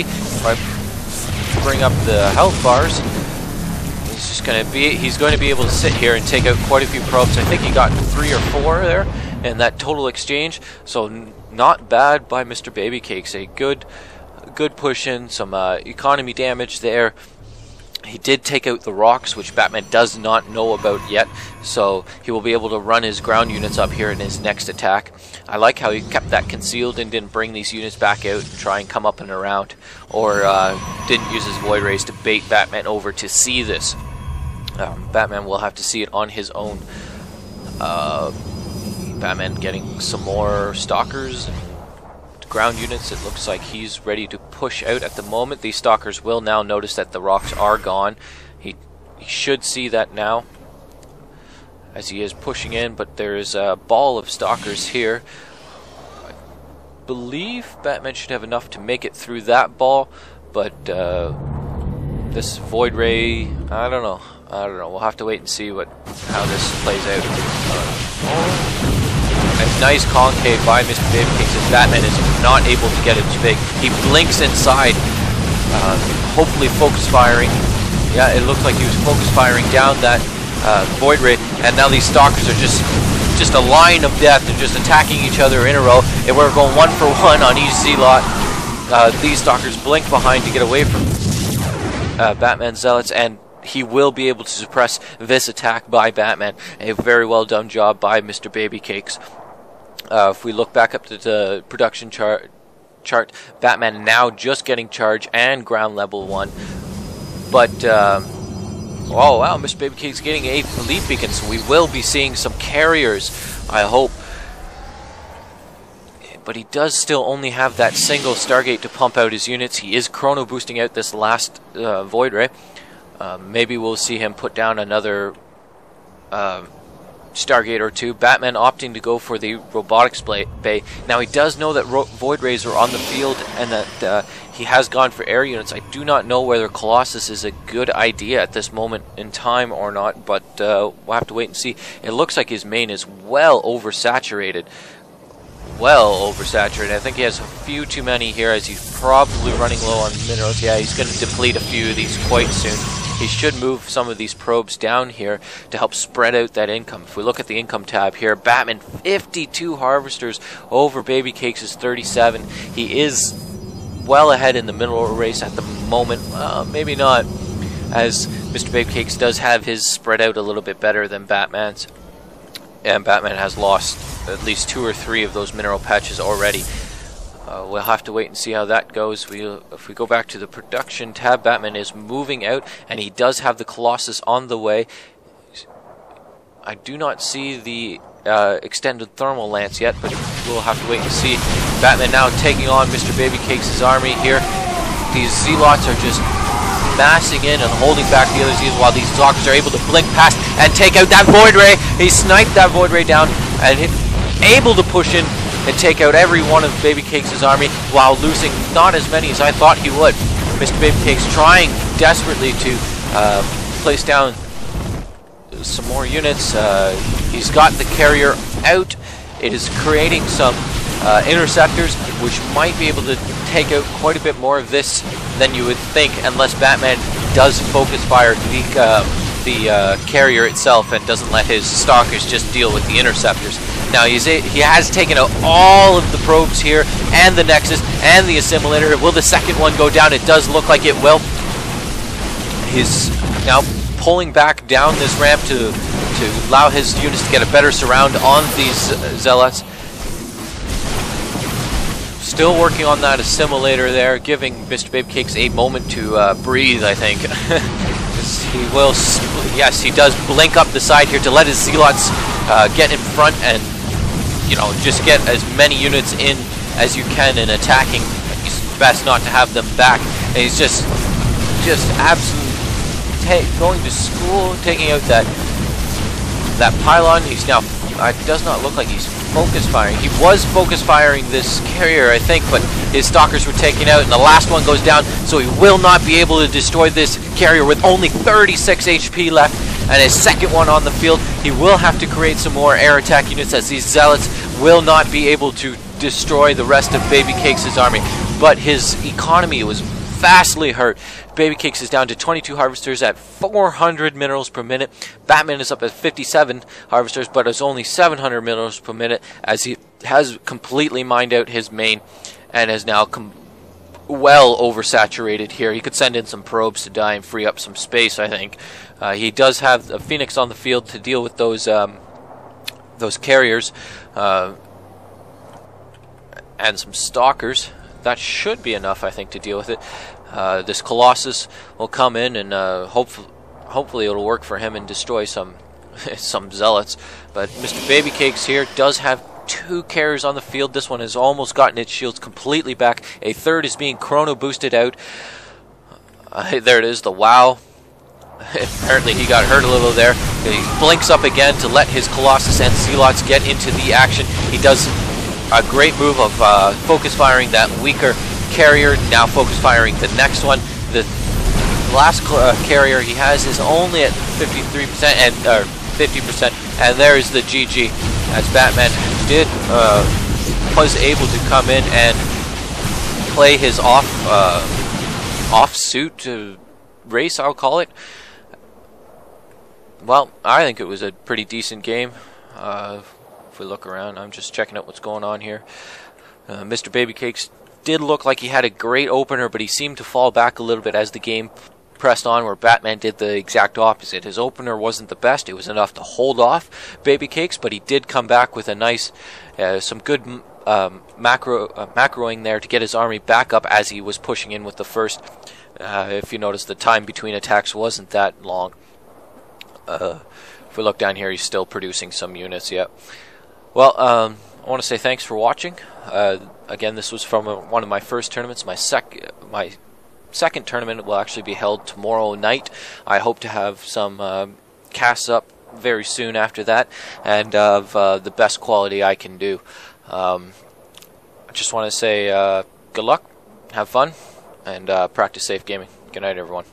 If I bring up the health bars, he's going to be able to sit here and take out quite a few probes. I think he got 3 or 4 there in that total exchange, so not bad by MrBabyCakes. A good push in, some economy damage there. He did take out the rocks, which Batman does not know about yet, so he will be able to run his ground units up here in his next attack. I like how he kept that concealed and didn't bring these units back out and try and come up and around, or didn't use his Void Rays to bait Batman over to see this. Batman will have to see it on his own. Batman getting some more stalkers and ground units. It looks like he's ready to push out at the moment. These stalkers will now notice that the rocks are gone. He should see that now as he is pushing in, but there's a ball of stalkers here. I believe Batman should have enough to make it through that ball, but this Void Ray, I don't know. We'll have to wait and see how this plays out. A nice concave by MrBabyCakes as Batman is not able to get it too big. He blinks inside, hopefully focus firing. Yeah, it looks like he was focus firing down that Void Ray, and now these stalkers are just a line of death. They're just attacking each other in a row, and we're going 1 for 1 on each Z-lot. These stalkers blink behind to get away from Batman's zealots, and he will be able to suppress this attack by Batman. A very well done job by MrBabyCakes. If we look back up to the production chart, Batman now just getting charge and ground level 1. But, oh wow, MrBabyCakes getting a lead beacon, so we will be seeing some carriers, I hope. But he does still only have that single Stargate to pump out his units. He is chrono boosting out this last Void Ray. Maybe we'll see him put down another Stargate or 2. Batman opting to go for the robotics bay. Now he does know that Void Rays are on the field and that he has gone for air units. I do not know whether Colossus is a good idea at this moment in time or not, but we'll have to wait and see. It looks like his main is well oversaturated. I think he has a few too many here, as he's probably running low on minerals. Yeah, he's going to deplete a few of these quite soon. He should move some of these probes down here to help spread out that income. If we look at the income tab here, Batman 52 harvesters over BabyCakes' 37. He is well ahead in the mineral race at the moment. Maybe not, as MrBabyCakes does have his spread out a little bit better than Batman's. And Batman has lost at least 2 or 3 of those mineral patches already. We'll have to wait and see how that goes. If we go back to the production tab, Batman is moving out, and he does have the Colossus on the way. I do not see the extended thermal lance yet, but we'll have to wait and see. Batman now taking on MrBabyCakes' army here. These Z-lots are just massing in and holding back the other Z's, while these stalkers are able to blink past and take out that Void Ray. He sniped that Void Ray down and able to push in and take out every one of BabyCakes' army while losing not as many as I thought he would. MrBabyCakes trying desperately to place down some more units. He's got the carrier out. It is creating some interceptors, which might be able to take out quite a bit more of this than you would think, unless Batman does focus fire the carrier itself and doesn't let his stalkers just deal with the interceptors. Now he has taken out all of the probes here, and the Nexus, and the assimilator. Will the second one go down? It does look like it will. He's now pulling back down this ramp to allow his units to get a better surround on these zealots. Still working on that assimilator there, giving MrBabyCakes a moment to breathe, I think. He will, yes, he does blink up the side here to let his Z-lots get in front and, you know, just get as many units in as you can in attacking. It's best not to have them back. And he's just absolutely going to school, taking out that pylon. He's now, it does not look like he's focus firing. He was focus firing this carrier, I think, but his stalkers were taken out, and the last one goes down, so he will not be able to destroy this carrier with only 36 HP left, and his second one on the field. He will have to create some more air attack units, as these zealots will not be able to destroy the rest of BabyCakes' army. but his economy was vastly hurt. MrBabyCakes is down to 22 harvesters at 400 minerals per minute. Batman is up at 57 harvesters, but is only 700 minerals per minute, as he has completely mined out his main and is now well oversaturated here. He could send in some probes to die and free up some space, I think. He does have a Phoenix on the field to deal with those carriers and some stalkers. That should be enough, I think, to deal with it. This Colossus will come in and hopefully it'll work for him and destroy some zealots. But MrBabyCakes here does have 2 carriers on the field. This one has almost gotten its shields completely back. A third is being chrono boosted out. There it is, the WoW. Apparently he got hurt a little there. He blinks up again to let his Colossus and Zealots get into the action. He does a great move of focus firing that weaker carrier, now focus firing the next one. The last carrier he has is only at 53% and 50%, and there is the GG, as Batman was able to come in and play his offsuit race, I'll call it. Well, I think it was a pretty decent game. If we look around, I'm just checking out what's going on here. MrBabyCakes did look like he had a great opener, but he seemed to fall back a little bit as the game pressed on, where Batman did the exact opposite. His opener wasn't the best. It was enough to hold off MrBabyCakes, but he did come back with a nice, some good macroing there to get his army back up as he was pushing in with the first. If you notice, the time between attacks wasn't that long. If we look down here, he's still producing some units yet. Well, I want to say thanks for watching. Again, this was from one of my first tournaments. My second tournament will actually be held tomorrow night. I hope to have some casts up very soon after that, and of the best quality I can do. I just want to say good luck, have fun, and practice safe gaming. Good night, everyone.